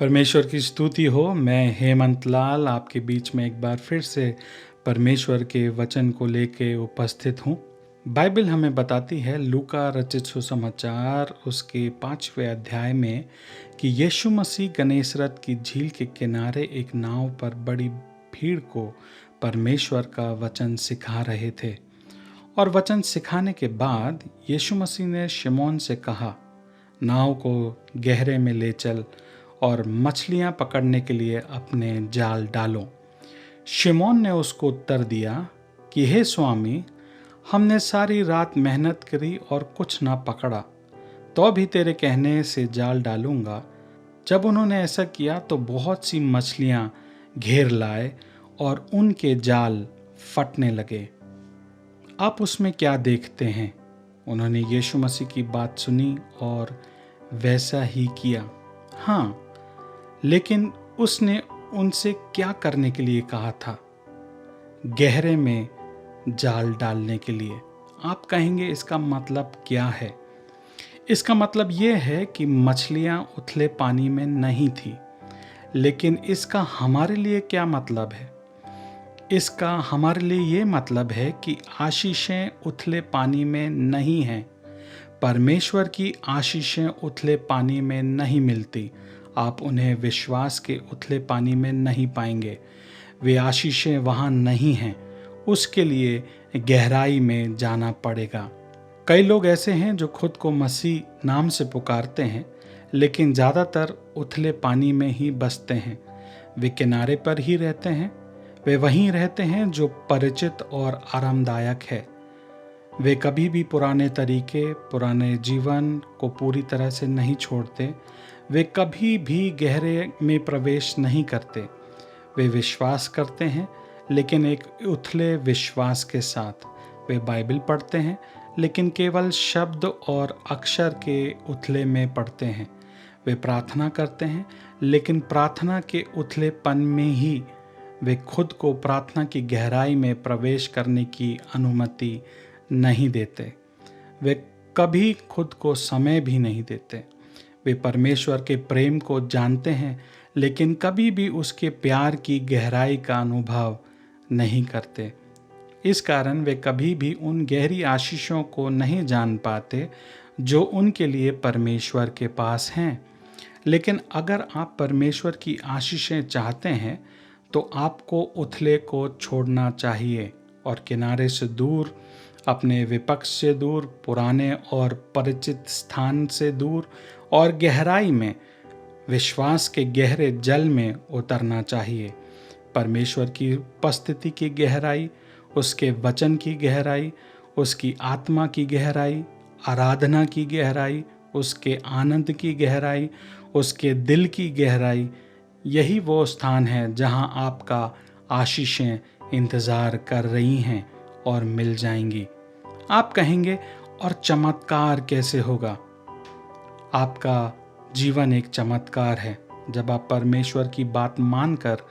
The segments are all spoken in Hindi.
परमेश्वर की स्तुति हो। मैं हेमंत लाल आपके बीच में एक बार फिर से परमेश्वर के वचन को लेके उपस्थित हूँ। बाइबल हमें बताती है लूका रचित सुसमाचार उसके 5वें अध्याय में कि यीशु मसीह गन्नेसरत की झील के किनारे एक नाव पर बड़ी भीड़ को परमेश्वर का वचन सिखा रहे थे। और वचन सिखाने के बाद यीशु मसीह ने शिमोन से कहा, नाव को गहरे में ले चल और मछलियां पकड़ने के लिए अपने जाल डालो। शिमोन ने उसको उत्तर दिया कि हे स्वामी, हमने सारी रात मेहनत करी और कुछ ना पकड़ा, तो भी तेरे कहने से जाल डालूंगा। जब उन्होंने ऐसा किया तो बहुत सी मछलियां घेर लाए और उनके जाल फटने लगे। आप उसमें क्या देखते हैं? उन्होंने यीशु मसीह की बात सुनी और वैसा ही किया। हाँ, लेकिन उसने उनसे क्या करने के लिए कहा था? गहरे में जाल डालने के लिए। आप कहेंगे इसका मतलब क्या है? इसका मतलब ये है कि मछलियां उथले पानी में नहीं थी। लेकिन इसका हमारे लिए क्या मतलब है? इसका हमारे लिए ये मतलब है कि आशीषें उथले पानी में नहीं हैं। परमेश्वर की आशीषें उथले पानी में नहीं मिलती। आप उन्हें विश्वास के उथले पानी में नहीं पाएंगे। वे आशीषें वहाँ नहीं हैं। उसके लिए गहराई में जाना पड़ेगा। कई लोग ऐसे हैं जो खुद को मसीह नाम से पुकारते हैं, लेकिन ज़्यादातर उथले पानी में ही बसते हैं। वे किनारे पर ही रहते हैं। वे वहीं रहते हैं जो परिचित और आरामदायक है। वे कभी भी पुराने तरीके, पुराने जीवन को पूरी तरह से नहीं छोड़ते। वे कभी भी गहरे में प्रवेश नहीं करते। वे विश्वास करते हैं, लेकिन एक उथले विश्वास के साथ। वे बाइबल पढ़ते हैं, लेकिन केवल शब्द और अक्षर के उथले में पढ़ते हैं। वे प्रार्थना करते हैं, लेकिन प्रार्थना के उथलेपन में ही वे खुद को प्रार्थना की गहराई में प्रवेश करने की अनुमति नहीं देते। वे कभी खुद को समय भी नहीं देते। वे परमेश्वर के प्रेम को जानते हैं, लेकिन कभी भी उसके प्यार की गहराई का अनुभव नहीं करते। इस कारण वे कभी भी उन गहरी आशीषों को नहीं जान पाते जो उनके लिए परमेश्वर के पास हैं। लेकिन अगर आप परमेश्वर की आशीषें चाहते हैं तो आपको उथले को छोड़ना चाहिए और किनारे से दूर, अपने विपक्ष से दूर, पुराने और परिचित स्थान से दूर और गहराई में, विश्वास के गहरे जल में उतरना चाहिए। परमेश्वर की उपस्थिति की गहराई, उसके वचन की गहराई, उसकी आत्मा की गहराई, आराधना की गहराई, उसके आनंद की गहराई, उसके दिल की गहराई, यही वो स्थान है जहां आपका आशीषें इंतज़ार कर रही हैं और मिल जाएंगी। आप कहेंगे, और चमत्कार कैसे होगा? आपका जीवन एक चमत्कार है। जब आप परमेश्वर की बात मानकर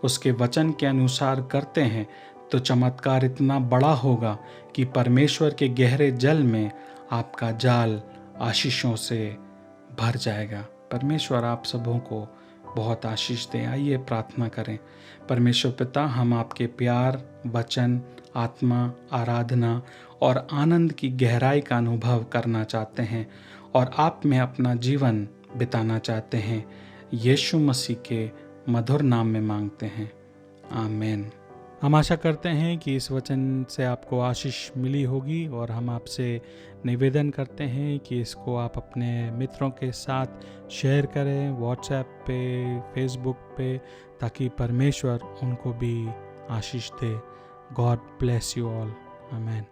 उसके वचन के अनुसार करते हैं तो चमत्कार इतना बड़ा होगा कि परमेश्वर के गहरे जल में आपका जाल आशीषों से भर जाएगा। परमेश्वर आप सबों को बहुत आशीष दें। आइए प्रार्थना करें। परमेश्वर पिता, हम आपके प्यार, वचन, आत्मा, आराधना और आनंद की गहराई का अनुभव करना चाहते हैं और आप में अपना जीवन बिताना चाहते हैं। यीशु मसीह के मधुर नाम में मांगते हैं, आमीन। हम आशा करते हैं कि इस वचन से आपको आशीष मिली होगी और हम आपसे निवेदन करते हैं कि इसको आप अपने मित्रों के साथ शेयर करें, व्हाट्सएप पे, फेसबुक पे, ताकि परमेश्वर उनको भी आशीष दे। गॉड ब्लेस यू ऑल, आमीन।